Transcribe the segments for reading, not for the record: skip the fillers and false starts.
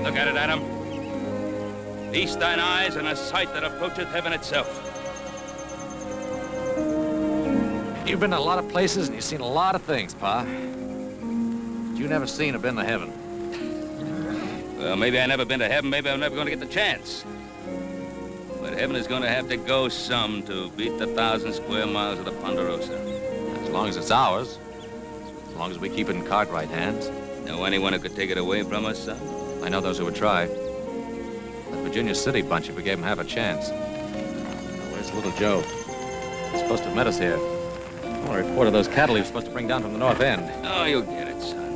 Look at it, Adam. Feast thine eyes on a sight that approacheth heaven itself. You've been to a lot of places and you've seen a lot of things, Pa. But you never seen or been to heaven. Well, maybe I never been to heaven. Maybe I'm never going to get the chance. But heaven is going to have to go some to beat the 1,000 square miles of the Ponderosa. As long as it's ours. As long as we keep it in Cartwright hands. Know anyone who could take it away from us, son? I know those who would try. That Virginia City bunch, if we gave them half a chance. Now, where's little Joe? He's supposed to have met us here. I want a report of those cattle he was supposed to bring down from the north end. Oh, you'll get it, son.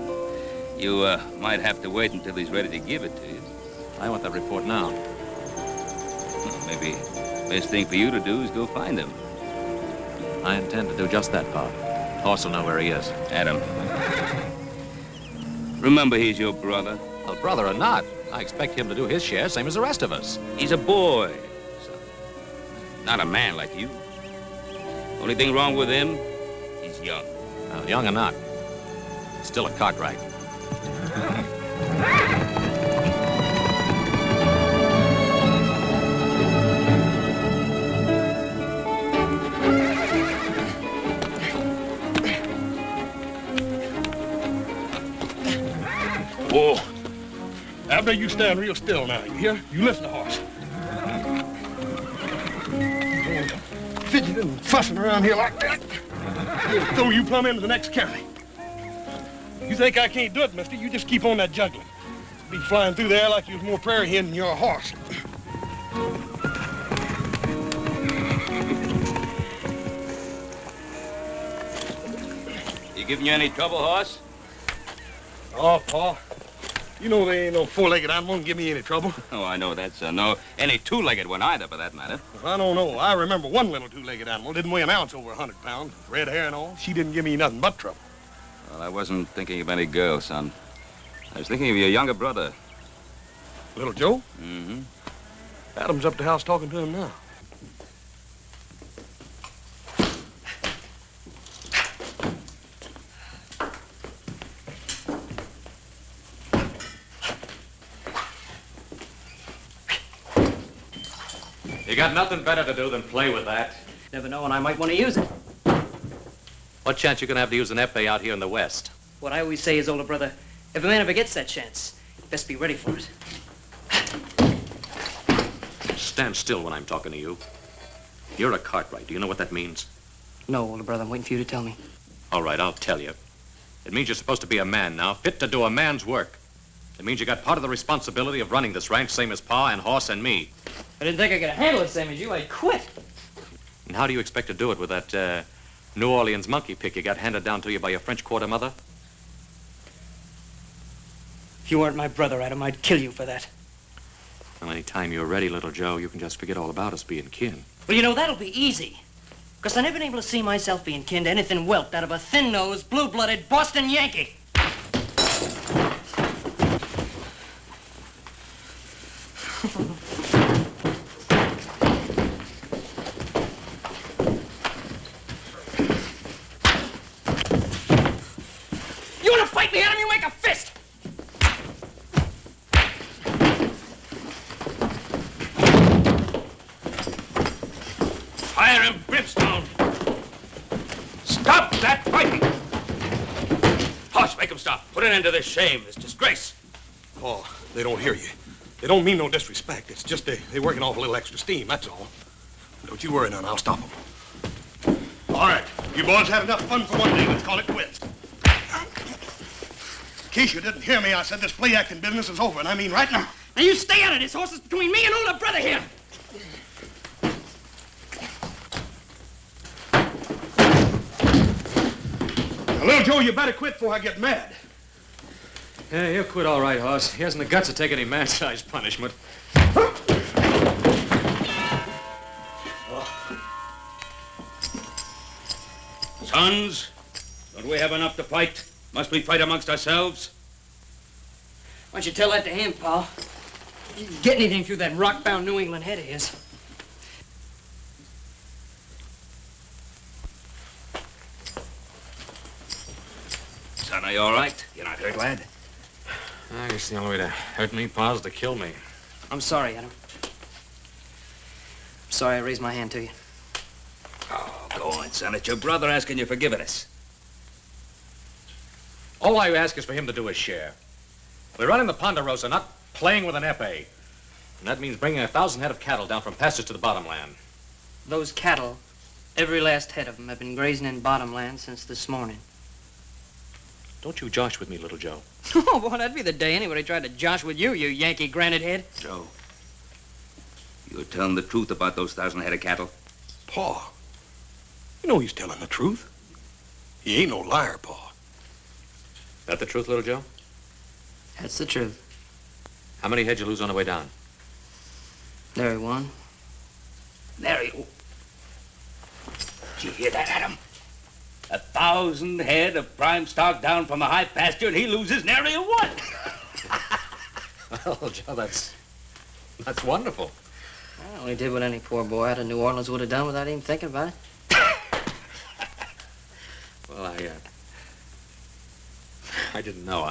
You might have to wait until he's ready to give it to you. I want that report now. Well, maybe the best thing for you to do is go find him. I intend to do just that, Pa. Horse will know where he is. Adam. Remember, he's your brother. Well, brother or not, I expect him to do his share, same as the rest of us. He's a boy, son. Not a man like you. Only thing wrong with him, he's young. Well, young or not, he's still a Cartwright. Whoa. Abner, you stand real still now, you hear? You listen to horse. Fidgeting and fussing around here like that. He'll throw you plumb into the next county. You think I can't do it, mister? You just keep on that juggling. Be flying through the air like you was more prairie hen than you're a horse. He giving you any trouble, horse? Oh, Pa. You know there ain't no four-legged animal can give me any trouble. Oh, I know that, son. No, any two-legged one either, for that matter. Well, I don't know. I remember one little two-legged animal didn't weigh an ounce over 100 pounds. Red hair and all. She didn't give me nothing but trouble. Well, I wasn't thinking of any girl, son. I was thinking of your younger brother. Little Joe? Mm-hmm. Adam's up the house talking to him now. You got nothing better to do than play with that. Never know when I might want to use it. What chance you gonna have to use an épée out here in the West? What I always say is, older brother, if a man ever gets that chance, you best be ready for it. Stand still when I'm talking to you. You're a Cartwright. Do you know what that means? No, older brother, I'm waiting for you to tell me. All right, I'll tell you. It means you're supposed to be a man now, fit to do a man's work. It means you got part of the responsibility of running this ranch, same as Pa and Horse and me. I didn't think I could handle it same as you. I'd quit. And how do you expect to do it with that New Orleans monkey pick you got handed down to you by your French quarter mother? If you weren't my brother, Adam, I'd kill you for that. Well, any time you're ready, little Joe, you can just forget all about us being kin. Well, you know, that'll be easy. Because I've never been able to see myself being kin to anything whelped out of a thin-nosed, blue-blooded Boston Yankee. You want to fight me, Adam? You make a fist! Fire him, brimstone! Stop that fighting! Horse, make him stop. Put an end to this shame, this disgrace. Oh, they don't hear you. They don't mean no disrespect. It's just they're working off a little extra steam, that's all. Don't you worry none. I'll stop them. All right. You boys had enough fun for one day. Let's call it quits. In case you didn't hear me, I said this play-acting business is over, and I mean right now. Now you stay out of this. Horse is between me and older brother here. Now, little Joe, you better quit before I get mad. Yeah, he'll quit all right, Hoss. He hasn't the guts to take any man-sized punishment. Sons, don't we have enough to fight? Must we fight amongst ourselves? Why don't you tell that to him, pal? You can get anything through that rock-bound New England head of his. Son, are you all right? You're not hurt, lad? I guess the only way to hurt me, Pa, is to kill me. I'm sorry, Adam. I'm sorry I raised my hand to you. Oh, go on, son. It's your brother asking your forgiveness. All I ask is for him to do his share. We're running the Ponderosa, not playing with an epee. And that means bringing 1,000 head of cattle down from pastures to the bottomland. Those cattle, every last head of them, have been grazing in bottomland since this morning. Don't you josh with me, little Joe. Oh, boy, that'd be the day anybody tried to josh with you, you Yankee granite head. Joe, you're telling the truth about those 1,000 head of cattle? Pa, you know he's telling the truth. He ain't no liar, Pa. That the truth, little Joe? That's the truth. How many head you lose on the way down? There he won. There you... Did you hear that, Adam? 1,000 head of prime stock down from the high pasture, and he loses nary a one. Well, Joe, that's wonderful. I only did what any poor boy out of New Orleans would have done without even thinking about it. Well, I didn't know.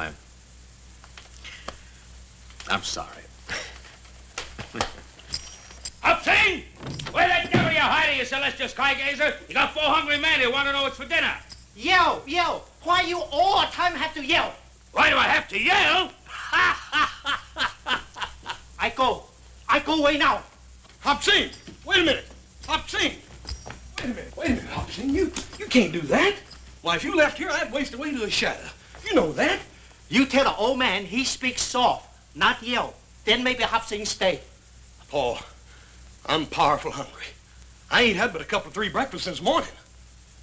I'm sorry. Upsing! Where the devil you hiding, you celestial skygazer? You got 4 hungry men who want to know what's for dinner. Yell, yell. Why you all the time have to yell? Why do I have to yell? I go away now. Hop Sing, wait a minute. Hop Sing. Wait a minute, Hop Sing. You can't do that. Why, if you left here, I'd waste away to the shadow. You know that. You tell the old man he speaks soft, not yell. Then maybe Hop Sing stay. Paul, I'm powerful hungry. I ain't had but a couple of 3 breakfasts since morning.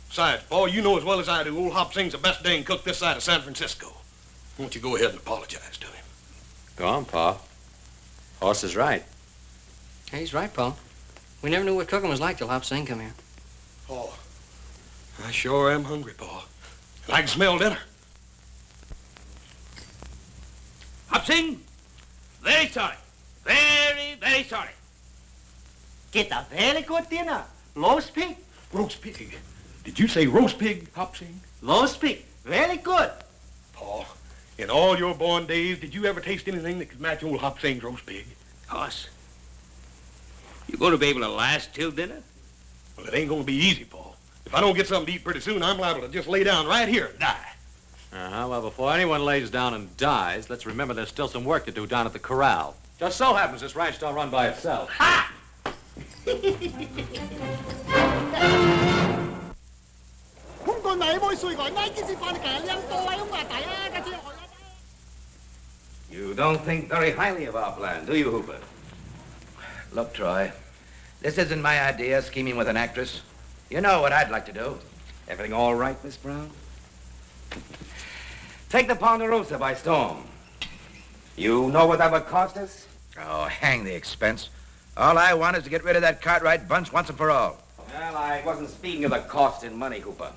Besides, Paul, you know as well as I do, old Hop Sing's the best dang cook this side of San Francisco. Won't you go ahead and apologize to him? Go on, Pa. Horse is right. He's right, Pa. We never knew what cooking was like till Hop Sing come here. Paul, I sure am hungry, Paul. And I can smell dinner. Upsing, very sorry. Very, very sorry. Get a very good dinner. Roast pig. Roast pig. Did you say roast pig, Hop Sing? Roast pig. Very good. Paul, in all your born days, did you ever taste anything that could match old Hop Sing's roast pig? Hoss, you going to be able to last till dinner? Well, it ain't going to be easy, Paul. If I don't get something to eat pretty soon, I'm liable to just lay down right here and die. Well, before anyone lays down and dies, let's remember there's still some work to do down at the corral. Just so happens this ranch don't run by itself. Ha! You don't think very highly of our plan, do you, Hooper? Look, Troy, this isn't my idea, scheming with an actress. You know what I'd like to do. Everything all right, Miss Brown? Take the Ponderosa by storm. You know what that would cost us? Oh, hang the expense. All I want is to get rid of that Cartwright bunch once and for all. Well, I wasn't speaking of the cost in money, Hooper.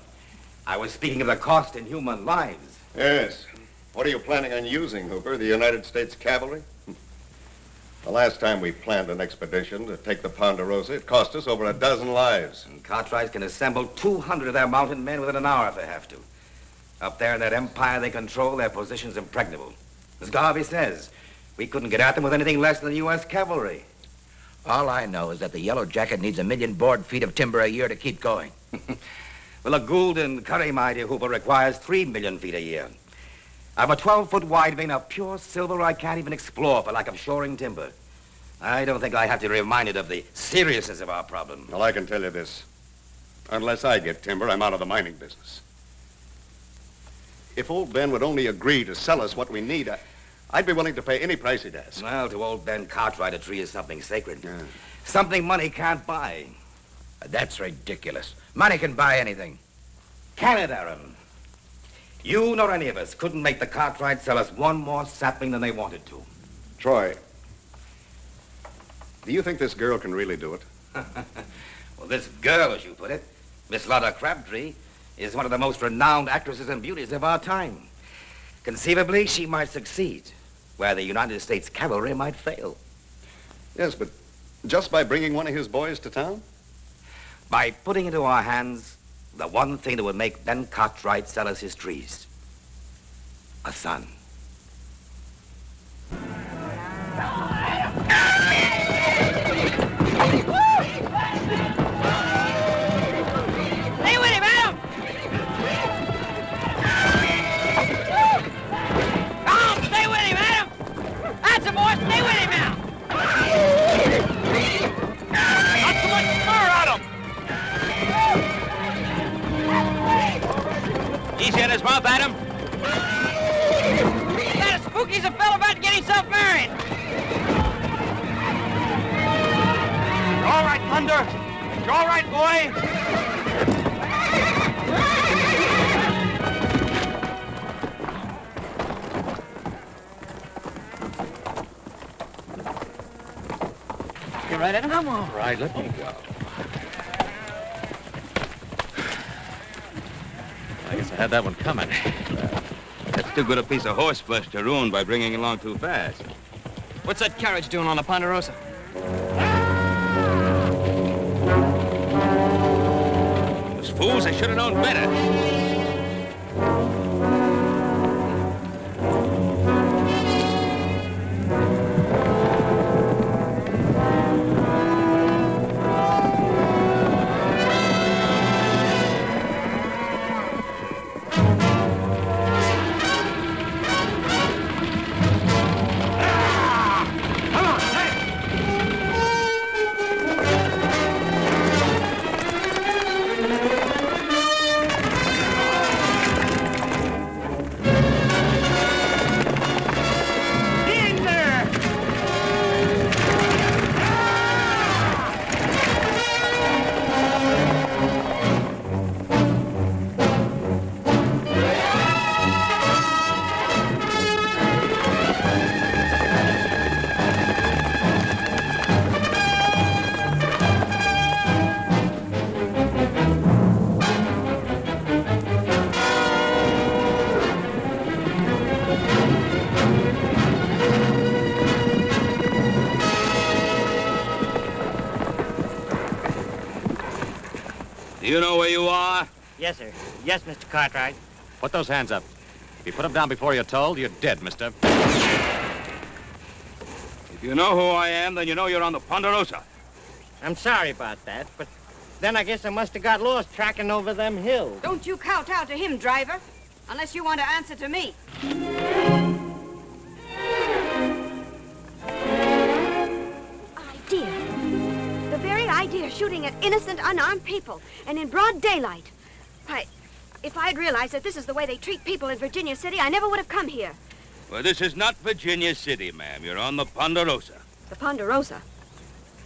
I was speaking of the cost in human lives. Yes. What are you planning on using, Hooper? The United States Cavalry? The last time we planned an expedition to take the Ponderosa, it cost us over 12 lives. And Cartwright can assemble 200 of their mounted men within an hour if they have to. Up there in that empire they control, their position's impregnable. As Garvey says, we couldn't get at them with anything less than the U.S. cavalry. All I know is that the Yellow Jacket needs 1 million board feet of timber a year to keep going. Well, a Gould and Curry, my dear Hooper, requires 3 million feet a year. I've a 12-foot wide vein of pure silver I can't even explore for lack of shoring timber. I don't think I have to be reminded of the seriousness of our problem. Well, I can tell you this. Unless I get timber, I'm out of the mining business. If old Ben would only agree to sell us what we need, I'd be willing to pay any price he'd ask. Well, to old Ben Cartwright, a tree is something sacred. Yeah. Something money can't buy. That's ridiculous. Money can buy anything. Can it, Aaron? You nor any of us couldn't make the Cartwright sell us one more sapling than they wanted to. Troy, do you think this girl can really do it? Well, this girl, as you put it, Miss Lotta Crabtree, is one of the most renowned actresses and beauties of our time. Conceivably, she might succeed, where the United States Cavalry might fail. Yes, but just by bringing one of his boys to town? By putting into our hands the one thing that would make Ben Cartwright sell us his trees. A son. the boy. Stay with him now. Not too much spur on him. Easy on his mouth, Adam. That as spooky as a fellow about to get himself married. You're all right, Thunder. You're all right, boy. You right, Adam? I'm all right. Let me go. I guess I had that one coming. That's too good a piece of horseflesh to ruin by bringing along too fast. What's that carriage doing on the Ponderosa? Those fools, I should have known better. Do you know where you are? Yes, sir. Yes, Mr. Cartwright. Put those hands up. If you put them down before you're told, you're dead, mister. If you know who I am, then you know you're on the Ponderosa. I'm sorry about that, but then I guess I must have got lost tracking over them hills. Don't you kowtow to him, driver, unless you want to answer to me. Idea. The very idea of shooting at innocent, unarmed people, and in broad daylight. Why, if I'd realized that this is the way they treat people in Virginia City, I never would have come here. Well, this is not Virginia City, ma'am. You're on the Ponderosa. The Ponderosa?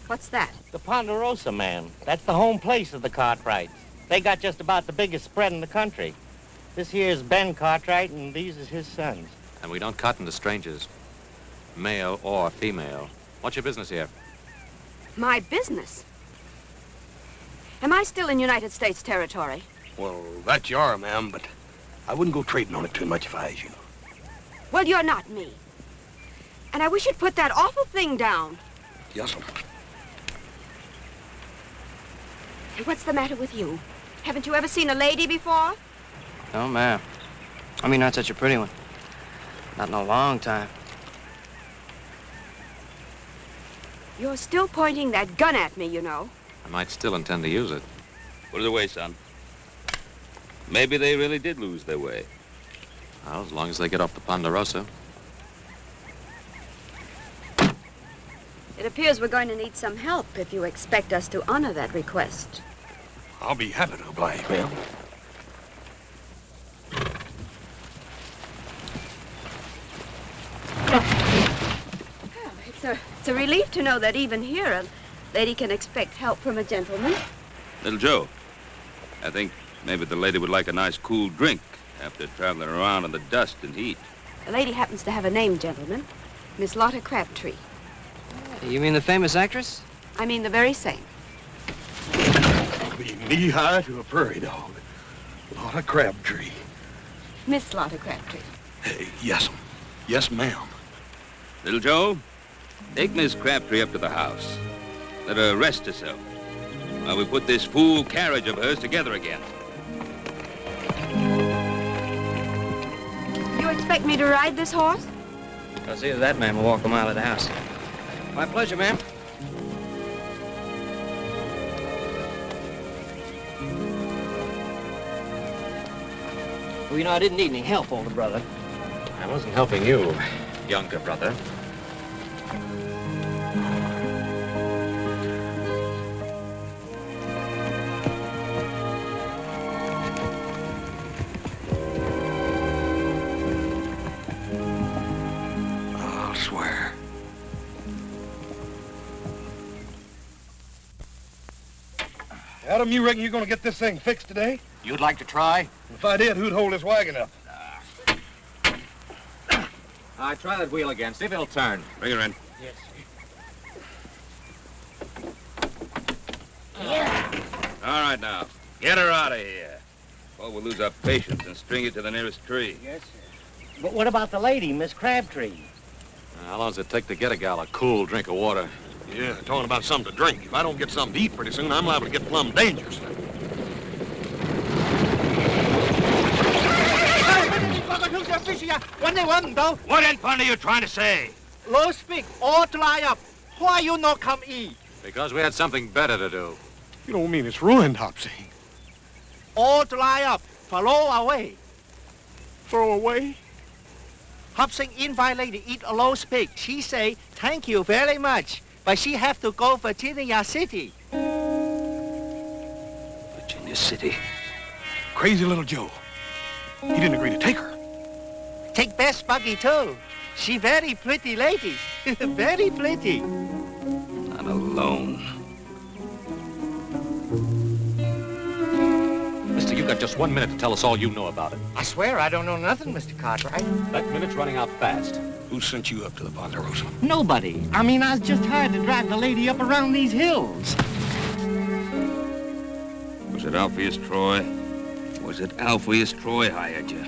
What's that? The Ponderosa, ma'am. That's the home place of the Cartwrights. They got just about the biggest spread in the country. This here is Ben Cartwright, and these is his sons. And we don't cotton to strangers, male or female. What's your business here? My business? Am I still in United States territory? Well, that you are, ma'am, but I wouldn't go trading on it too much if I was you. Well, you're not me. And I wish you'd put that awful thing down. Yes, sir. Hey, what's the matter with you? Haven't you ever seen a lady before? No, ma'am. I mean, not such a pretty one. Not in a long time. You're still pointing that gun at me, you know. I might still intend to use it. Put it away, son. Maybe they really did lose their way. Well, as long as they get off the Ponderosa. It appears we're going to need some help if you expect us to honor that request. I'll be happy to oblige, ma'am. It's a relief to know that even here a lady can expect help from a gentleman. Little Joe, I think maybe the lady would like a nice cool drink after traveling around in the dust and heat. The lady happens to have a name, gentlemen. Miss Lotta Crabtree. You mean the famous actress? I mean the very same. I'll be knee-high to a prairie dog. Lotta Crabtree. Miss Lotta Crabtree. Hey, yes, yes, ma'am. Little Joe, take Miss Crabtree up to the house. Let her rest herself while we put this fool carriage of hers together again. You expect me to ride this horse? I'll see that man will walk a mile of the house. My pleasure, ma'am. Well, you know, I didn't need any help, older brother. I wasn't helping you, younger brother. I'll swear. Adam, you reckon you're gonna get this thing fixed today? You'd like to try? If I did, who'd hold this wagon up? Try that wheel again. See if it'll turn. Bring her in. Yes. All right, now. Get her out of here. Or we'll lose our patience and string you to the nearest tree. Yes, sir. But what about the lady, Miss Crabtree? How long does it take to get a gal a cool drink of water? Yeah, talking about something to drink. If I don't get something to eat pretty soon, I'm liable to get plumb dangerous. What in fun are you trying to say? Low speak, all dry up. Why you not come eat? Because we had something better to do. You don't mean it's ruined, Hopsy. All dry up, follow away. Throw away? Hopsing invite lady eat a low speak. She say, thank you very much. But she have to go Virginia City. Virginia City. Crazy little Joe. He didn't agree to take her. Take best buggy too. She very pretty lady. Very pretty. I'm alone. Mister, you've got just 1 minute to tell us all you know about it. I swear I don't know nothing, Mr. Cartwright. That minute's running out fast. Who sent you up to the Ponderosa? Nobody. I mean, I was just hired to drive the lady up around these hills. Was it Alpheus Troy? Was it Alpheus Troy hired you?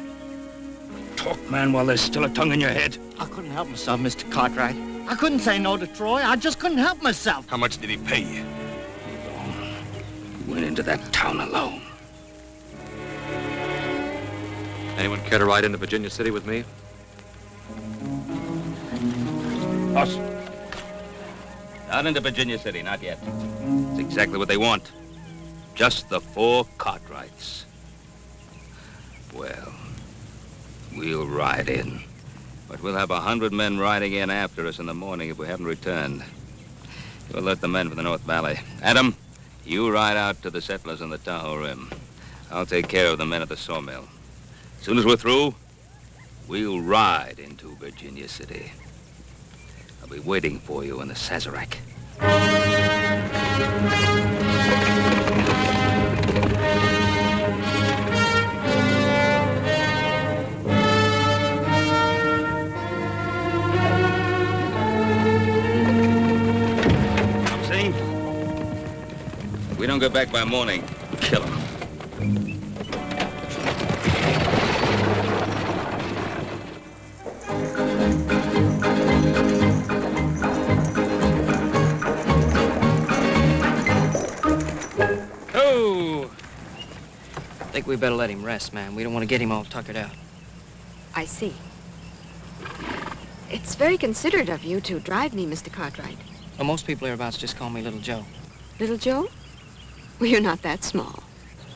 Talk, man, while there's still a tongue in your head. I couldn't help myself, Mr. Cartwright. I couldn't say no to Troy. I just couldn't help myself. How much did he pay you? You went into that town alone. Anyone care to ride into Virginia City with me? Us. Not into Virginia City, not yet. It's exactly what they want. Just the 4 Cartwrights. Well, we'll ride in. But we'll have 100 men riding in after us in the morning if we haven't returned. You'll alert the men from the North Valley. Adam, you ride out to the settlers on the Tahoe Rim. I'll take care of the men at the sawmill. As soon as we're through, we'll ride into Virginia City. I'll be waiting for you in the Sazerac. If we don't get back by morning, kill him. Oh! I think we better let him rest, man. We don't want to get him all tuckered out. I see. It's very considerate of you to drive me, Mr. Cartwright. Well, most people hereabouts just call me Little Joe. Little Joe? Well, you're not that small.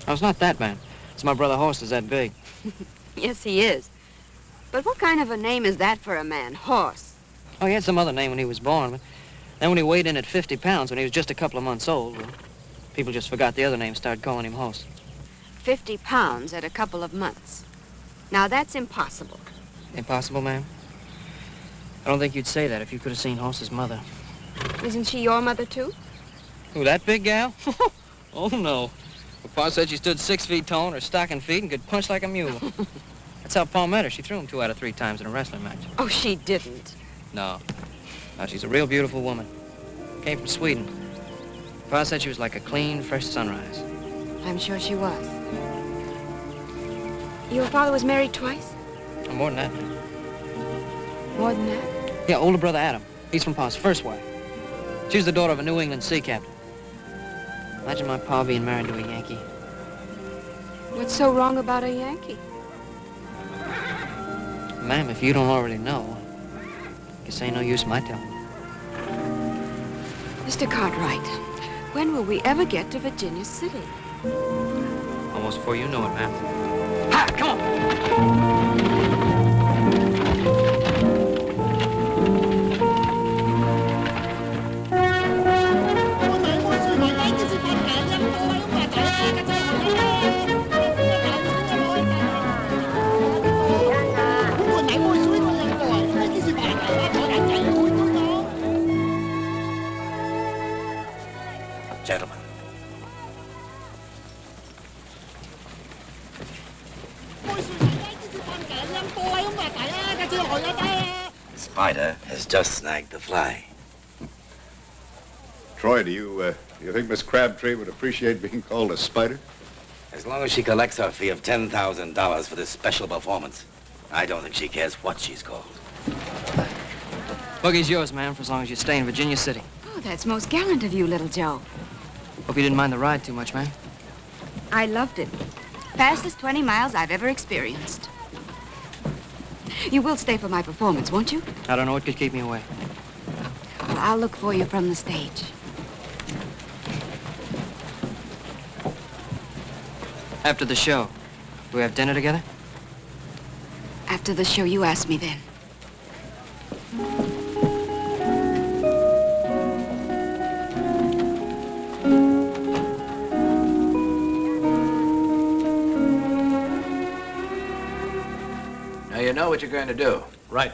I was not that, man. It's my brother Horse is that big. Yes, he is. But what kind of a name is that for a man? Horse. Oh, he had some other name when he was born, but then when he weighed in at 50 pounds, when he was just a couple of months old, well, people just forgot the other name, started calling him Horse. 50 pounds at a couple of months. Now, that's impossible. Impossible, ma'am? I don't think you'd say that if you could have seen Horse's mother. Isn't she your mother, too? Who, that big gal? Oh, no. Well, Pa said she stood 6 feet tall on her stocking feet and could punch like a mule. That's how Pa met her. She threw him 2 out of 3 times in a wrestling match. Oh, she didn't. No. No, she's a real beautiful woman. Came from Sweden. Pa said she was like a clean, fresh sunrise. I'm sure she was. Your father was married twice? Oh, more than that, man. More than that? Yeah, older brother Adam. He's from Pa's first wife. She was the daughter of a New England sea captain. Imagine my pa being married to a Yankee. What's so wrong about a Yankee? Ma'am, if you don't already know, guess ain't no use my telling you. Mr. Cartwright, when will we ever get to Virginia City? Almost before you know it, ma'am. Ha! Come on! Gentlemen. The spider has just snagged the fly. Troy, do you think Miss Crabtree would appreciate being called a spider? As long as she collects her fee of $10,000 for this special performance, I don't think she cares what she's called. Boogie's yours, ma'am, for as long as you stay in Virginia City. Oh, that's most gallant of you, little Joe. Hope you didn't mind the ride too much, ma'am. I loved it. Fastest 20 miles I've ever experienced. You will stay for my performance, won't you? I don't know what could keep me away. Well, I'll look for you from the stage. After the show, do we have dinner together? After the show, you ask me then. Now you know what you're going to do. Right.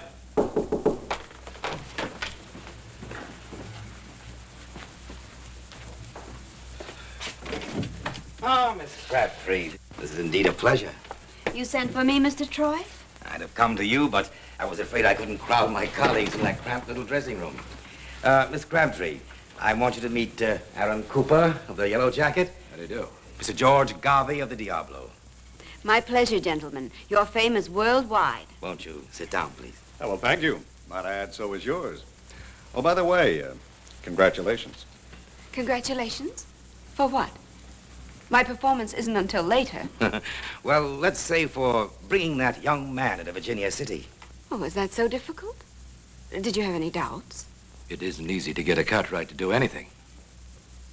Oh, Miss Crabtree, this is indeed a pleasure. You sent for me, Mr. Troy? I'd have come to you, but I was afraid I couldn't crowd my colleagues in that cramped little dressing room. Miss Crabtree, I want you to meet Aaron Cooper of the Yellow Jacket. How do you do? Mr. George Garvey of the Diablo. My pleasure, gentlemen. Your fame is worldwide. Won't you sit down, please? Oh, well, thank you. Might add, so is yours. Oh, by the way, congratulations. Congratulations? For what? My performance isn't until later. Well, let's say for bringing that young man into Virginia City. Oh, is that so difficult? Did you have any doubts? It isn't easy to get a Cartwright to do anything.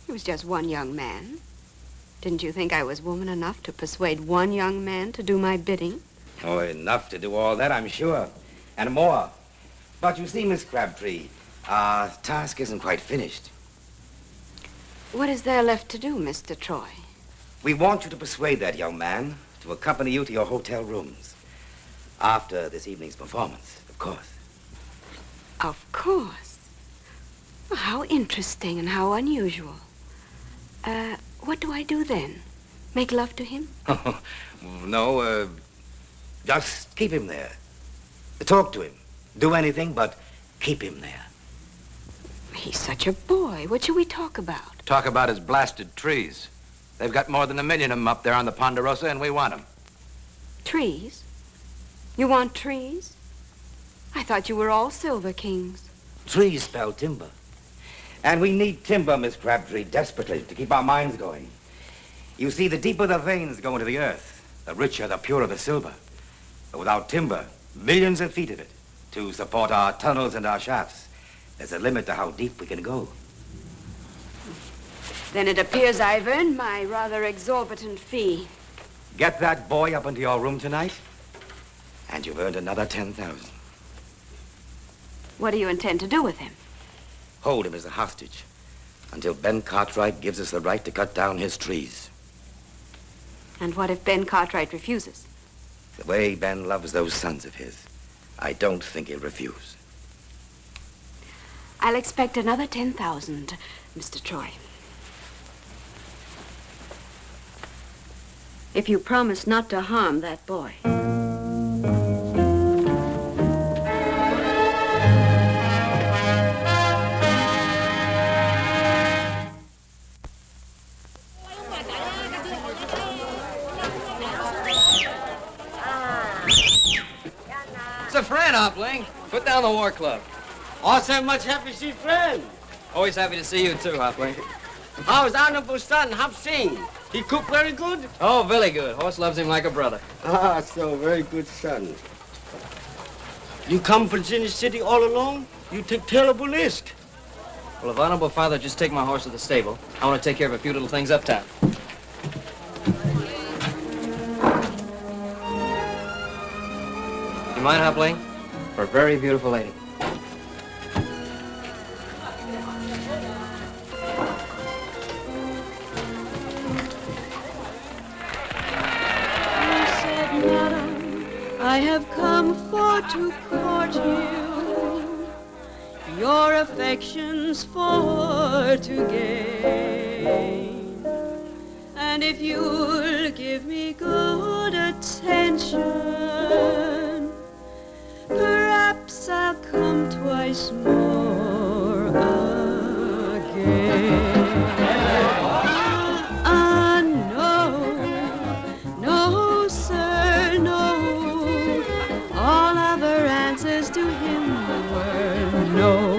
He was just one young man. Didn't you think I was woman enough to persuade one young man to do my bidding? Oh, enough to do all that, I'm sure. And more. But you see, Miss Crabtree, our task isn't quite finished. What is there left to do, Mr. Troy? We want you to persuade that young man to accompany you to your hotel rooms. After this evening's performance, of course. Of course. Well, how interesting and how unusual. What do I do then? Make love to him? No, just keep him there. Talk to him. Do anything but keep him there. He's such a boy. What should we talk about? Talk about his blasted trees. They've got more than 1 million of them up there on the Ponderosa, and we want them. Trees? You want trees? I thought you were all Silver Kings. Trees spell timber. And we need timber, Miss Crabtree, desperately, to keep our minds going. You see, the deeper the veins go into the earth, the richer, the purer the silver. But without timber, millions of feet of it, to support our tunnels and our shafts, there's a limit to how deep we can go. Then it appears I've earned my rather exorbitant fee. Get that boy up into your room tonight, and you've earned another 10,000. What do you intend to do with him? Hold him as a hostage until Ben Cartwright gives us the right to cut down his trees. And what if Ben Cartwright refuses? The way Ben loves those sons of his, I don't think he'll refuse. I'll expect another 10,000, Mr. Troy. If you promise not to harm that boy. It's a friend, Hopling. Put down the war club. Also much happy to see friend. Always happy to see you, too, Hopling. How's honorable son, Hop Sing? He cook very good? Oh, very good. Horse loves him like a brother. Ah, so very good son. You come from Virginia City all alone? You take terrible risk. Well, if honorable father just take my horse to the stable, I want to take care of a few little things uptown. You mind, Hopling? For a very beautiful lady. I have come for to court you, your affections for to gain. again. And if you'll give me good attention, perhaps I'll come twice more again. No, sir, no. All other answers to him were no.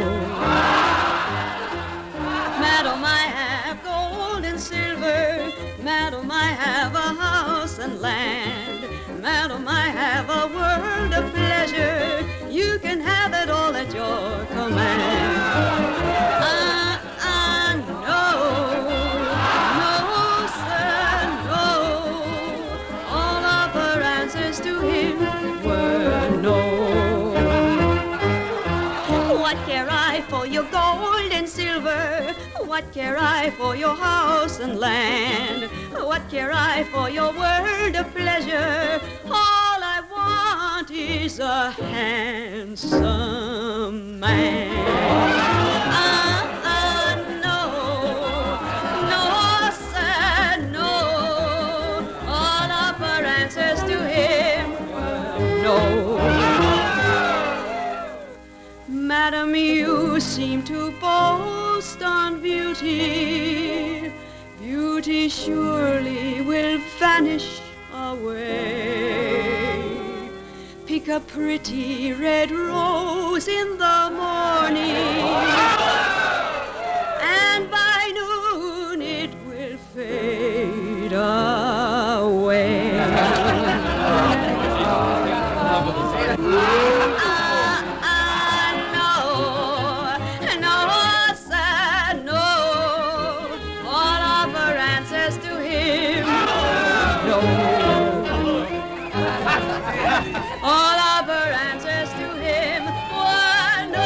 Madam, I have gold and silver. Madam, I have a house and land. Madam, I have a world of pleasure. You can have it all at your command. No, sir, no. All other answers to him were no. What care I for your gold and silver? What care I for your house and land? What care I for your world of pleasure? All I want is a handsome man. No, sir, no. All other answers to him were no. Madam, you seem to boast on beauty. Beauty surely will vanish away. Pick a pretty red rose in the morning, and by noon it will fade away. All other answers to him were no.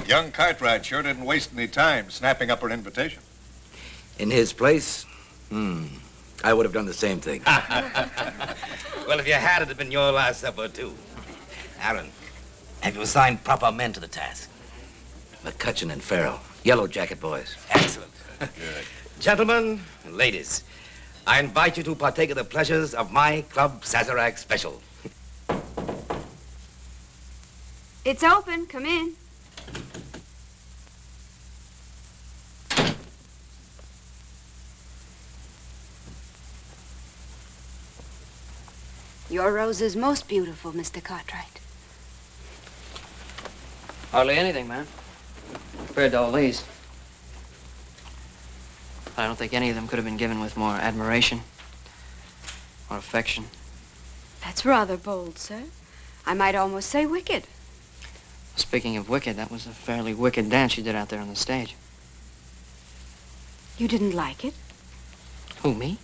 Young Cartwright sure didn't waste any time snapping up her invitation. In his place, I would have done the same thing. Well, if you had, it'd have been your last supper, too. Aaron, have you assigned proper men to the task? McCutcheon and Farrell, Yellow Jacket boys. Excellent. Good. Gentlemen and ladies, I invite you to partake of the pleasures of my Club Sazerac Special. It's open. Come in. Your rose is most beautiful, Mr. Cartwright. Hardly anything, ma'am. Compared to all these. I don't think any of them could have been given with more admiration or affection. That's rather bold, sir. I might almost say wicked. Speaking of wicked, that was a fairly wicked dance you did out there on the stage. You didn't like it? Who, me?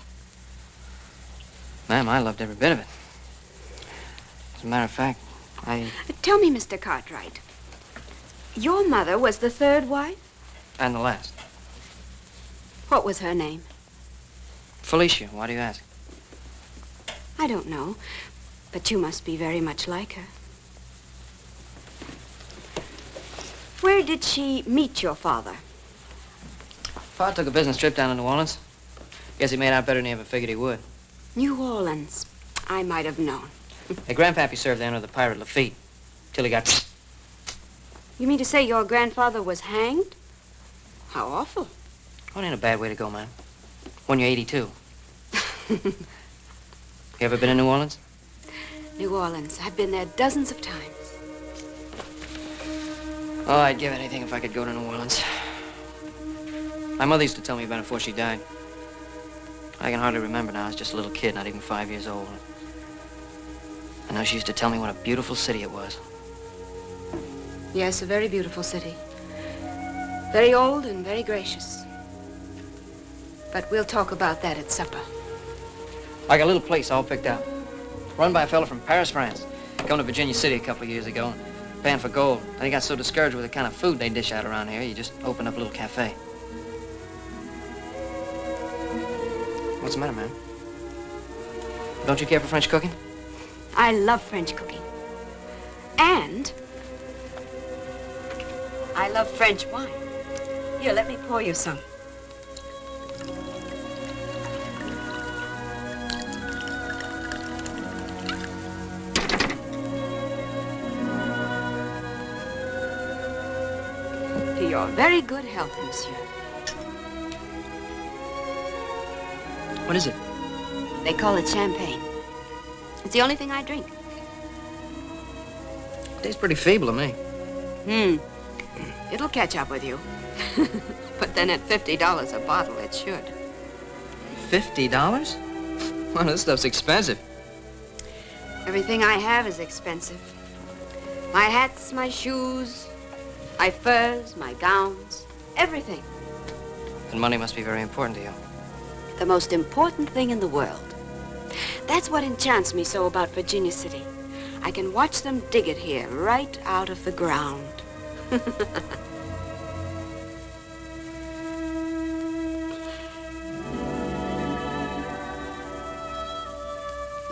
Ma'am, I loved every bit of it. As a matter of fact, Tell me, Mr. Cartwright, your mother was the third wife? And the last. What was her name? Felicia, why do you ask? I don't know, but you must be very much like her. Where did she meet your father? Father took a business trip down to New Orleans. Guess he made out better than he ever figured he would. New Orleans. I might have known. Hey, Grandpappy served there under the pirate Lafitte, till he got... You mean to say your grandfather was hanged? How awful. Oh, it ain't a bad way to go, man. When you're 82. You ever been in New Orleans? New Orleans. I've been there dozens of times. Oh, I'd give anything if I could go to New Orleans. My mother used to tell me about it before she died. I can hardly remember now. I was just a little kid, not even 5 years old. I know she used to tell me what a beautiful city it was. Yes, a very beautiful city. Very old and very gracious. But we'll talk about that at supper. I got a little place all picked out. Run by a fellow from Paris, France. Come to Virginia City a couple of years ago, paying for gold. Then he got so discouraged with the kind of food they dish out around here, he just opened up a little cafe. What's the matter, man? Don't you care for French cooking? I love French cooking. And I love French wine. Here, let me pour you some. To your very good health, monsieur. What is it? They call it champagne. It's the only thing I drink. Tastes pretty feeble to me. It'll catch up with you. But then at $50 a bottle, it should. $50? Well, this stuff's expensive. Everything I have is expensive. My hats, my shoes, my furs, my gowns, everything. And money must be very important to you. The most important thing in the world. That's what enchants me so about Virginia City. I can watch them dig it here, right out of the ground.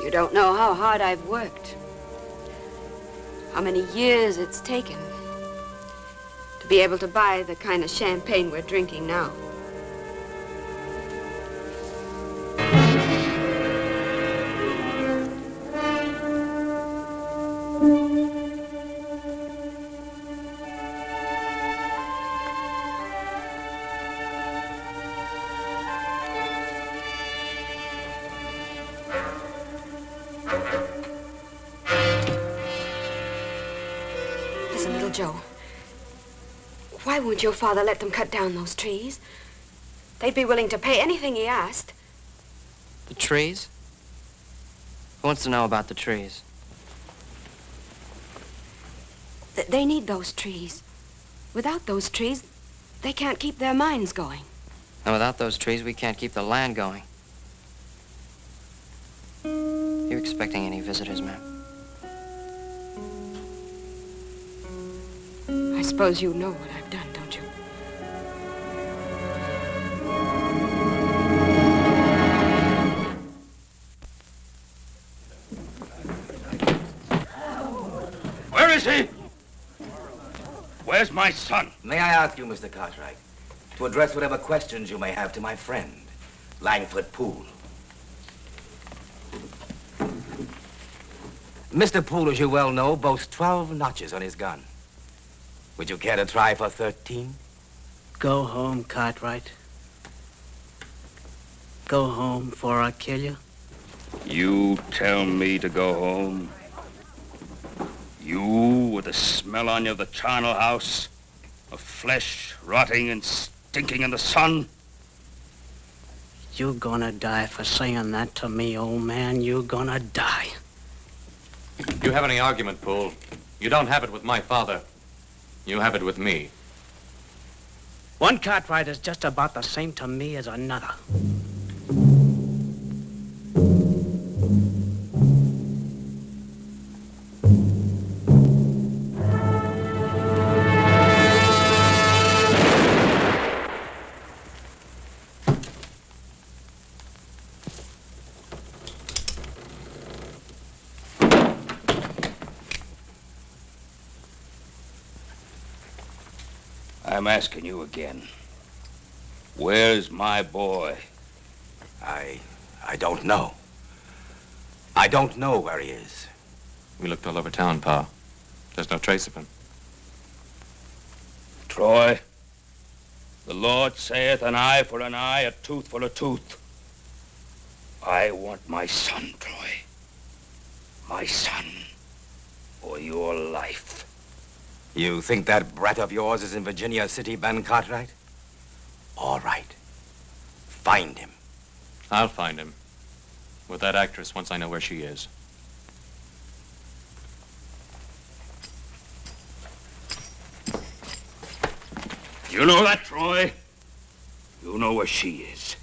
You don't know how hard I've worked. How many years it's taken to be able to buy the kind of champagne we're drinking now. Joe, why won't your father let them cut down those trees? They'd be willing to pay anything he asked. The trees? Who wants to know about the trees? They need those trees. Without those trees, they can't keep their mines going. And without those trees, we can't keep the land going. You expecting any visitors, ma'am? I suppose you know what I've done, don't you? Where is he? Where's my son? May I ask you, Mr. Cartwright, to address whatever questions you may have to my friend, Langford Poole. Mr. Poole, as you well know, boasts 12 notches on his gun. Would you care to try for 13? Go home, Cartwright. Go home before I kill you. You tell me to go home? You, with the smell on you of the charnel house, of flesh rotting and stinking in the sun? You're gonna die for saying that to me, old man. You're gonna die. You have any argument, Poole? You don't have it with my father. You have it with me. One Cartwright is just about the same to me as another. I'm asking you again. Where's my boy? I don't know. I don't know where he is. We looked all over town, Pa. There's no trace of him. Troy, the Lord saith an eye for an eye, a tooth for a tooth. I want my son, Troy. My son, or your life. You think that brat of yours is in Virginia City, Ben Cartwright? All right. Find him. I'll find him. With that actress once I know where she is. You know that, Troy? You know where she is.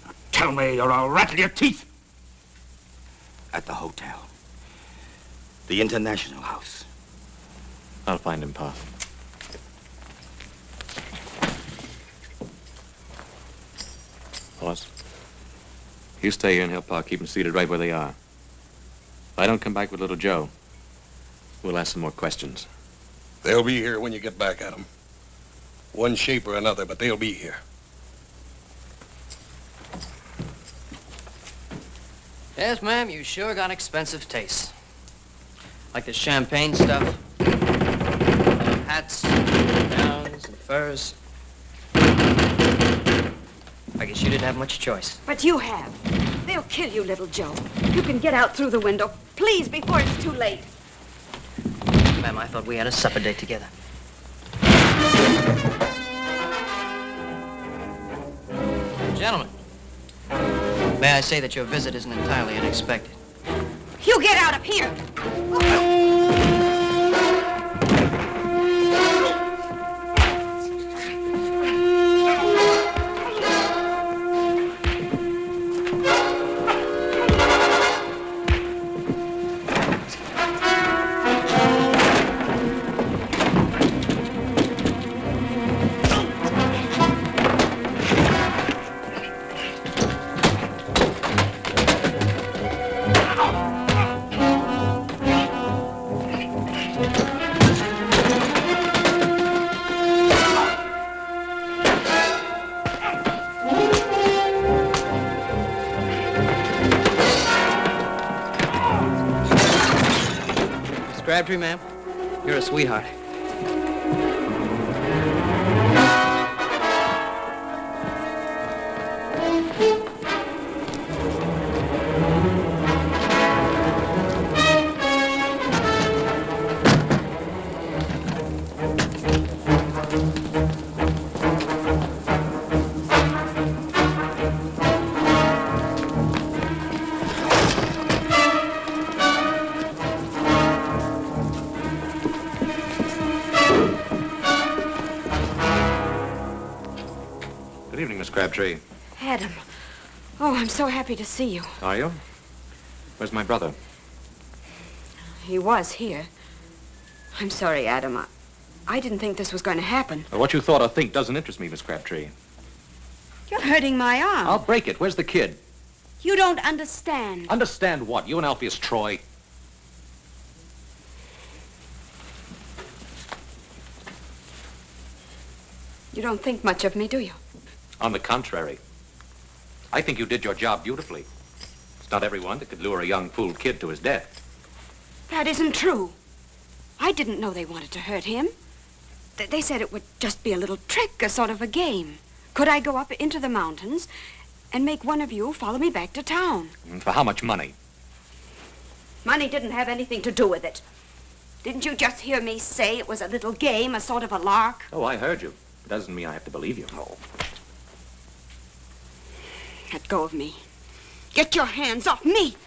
Now tell me or I'll rattle your teeth. At the hotel. The International House. I'll find him, Pa. Boss, you stay here and help Pa keep them seated right where they are. If I don't come back with little Joe, we'll ask some more questions. They'll be here when you get back at them. One shape or another, but they'll be here. Yes, ma'am, you sure got expensive taste. Like the champagne stuff, hats, gowns, and furs. I guess you didn't have much choice. But you have. They'll kill you, little Joe. You can get out through the window, please, before it's too late. Ma'am, I thought we had a supper date together. Gentlemen, may I say that your visit isn't entirely unexpected? You get out of here! Crabtree, ma'am, you're a sweetheart. Good evening, Miss Crabtree. Adam. Oh, I'm so happy to see you. Are you? Where's my brother? He was here. I'm sorry, Adam. I didn't think this was going to happen. Well, what you thought or think doesn't interest me, Miss Crabtree. You're hurting my arm. I'll break it. Where's the kid? You don't understand. Understand what? You and Alpheus Troy? You don't think much of me, do you? On the contrary. I think you did your job beautifully. It's not everyone that could lure a young fooled kid to his death. That isn't true. I didn't know they wanted to hurt him. They said it would just be a little trick, a sort of a game. Could I go up into the mountains and make one of you follow me back to town? And for how much money? Money didn't have anything to do with it. Didn't you just hear me say it was a little game, a sort of a lark? Oh, I heard you. It doesn't mean I have to believe you. Oh. Let go of me. Get your hands off me!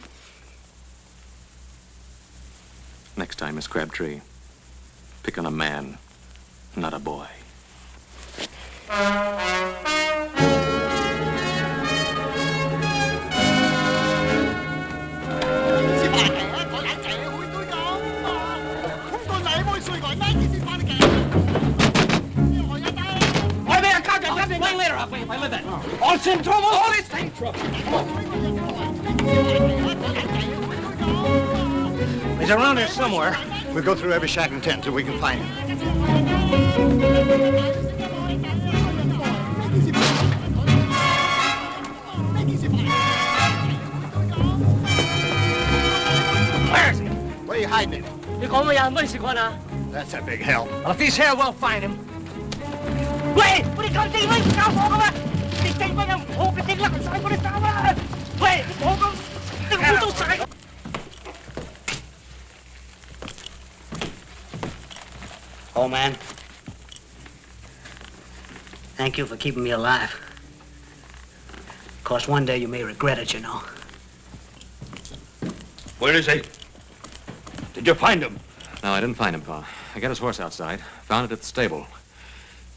Next time, Miss Crabtree, pick on a man, not a boy. Way later, if I live in. All's in trouble? All is in trouble. He's around here somewhere. We'll go through every shack and tent until we can find him. Where is he? Where are you hiding him? That's a big help. Well, if he's here, we'll find him. Wait! What are you going to do? Wait! Stop! Hold on! This thing went up. Hold the thing like a side. What is that? Wait! Hold on! Hold on! Side. Old man, thank you for keeping me alive. Of course, one day you may regret it, you know. Where is he? Did you find him? No, I didn't find him, Pa. I got his horse outside. Found it at the stable.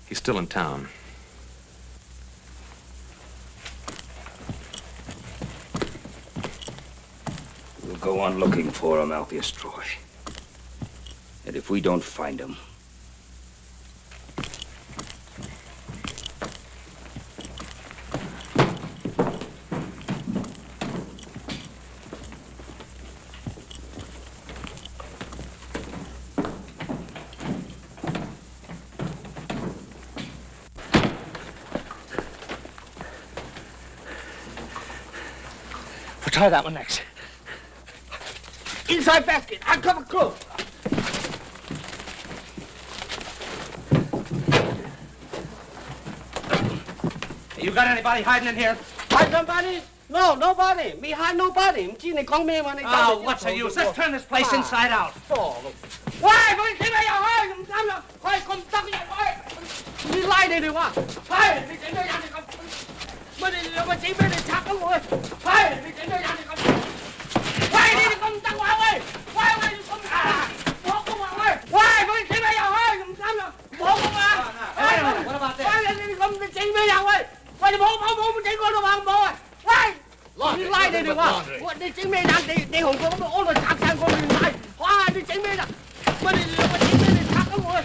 He's still in town. We'll go on looking for him, Alpheus Troy. And if we don't find him, Try that one next. Inside basket. I cover close. You got anybody hiding in here? Hide somebody? No, nobody. Me hide nobody. Oh, what's the use? Let's turn this place inside out. Why? Không thấy bây giờ hơi, không dám là hơi không tắc vậy thôi. Đi lại đây được không? Phải, đi đến đây ăn thì không. Mà đi mà chỉ biết đi chắc không rồi. Phải, đi đến đây ăn thì không. Phải đi không tắc quá ơi. Phải ơi không tắc. Bố không ơi. Phải, không thấy bây giờ hơi, không dám là bố không à. Phải đi không chỉ bây giờ ơi. Phải bố chỉ có đâu bằng bố ơi. Phải. Đi lại đây được không? Đi chỉ bây giờ đi hùng có ôn rồi chắc sang con đi lại. Phải đi chỉ bây giờ. Mà đi chỉ biết đi chắc không rồi.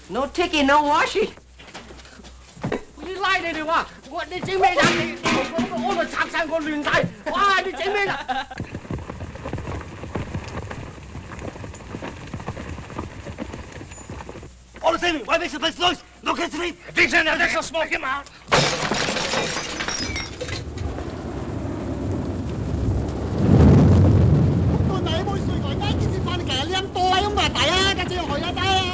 No ticky, no washy. Đi lại đây được không? Đi chỉ bây giờ đi hùng có ôn rồi chắc sang con đi lại. Phải đi chỉ bây giờ. All the same, why makes the place noise? No kids sleep. If he's in there, this will smoke him out. Tôi nãy mỗi suy gọi cái gì phan kẻ liên tôi không mà tại cái chuyện hỏi ra tay.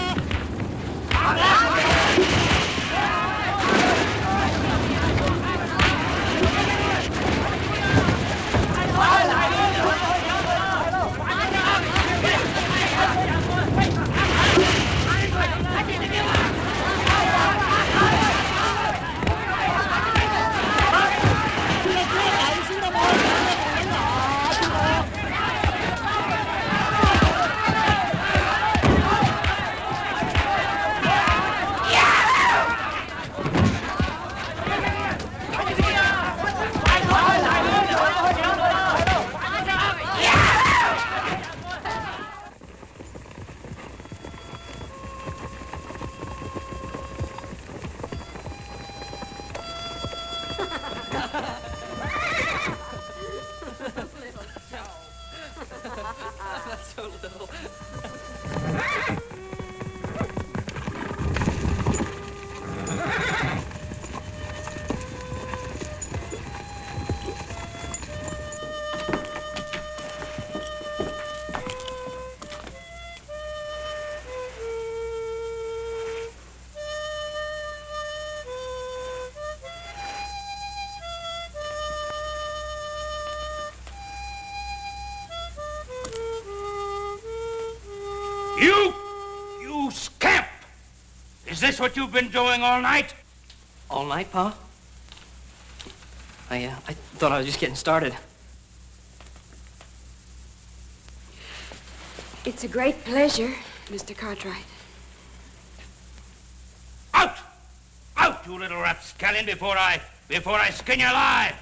You scamp! Is this what you've been doing all night? All night, Pa? I thought I was just getting started. It's a great pleasure, Mr. Cartwright. Out! Out, you little rapscallion, before I skin you alive!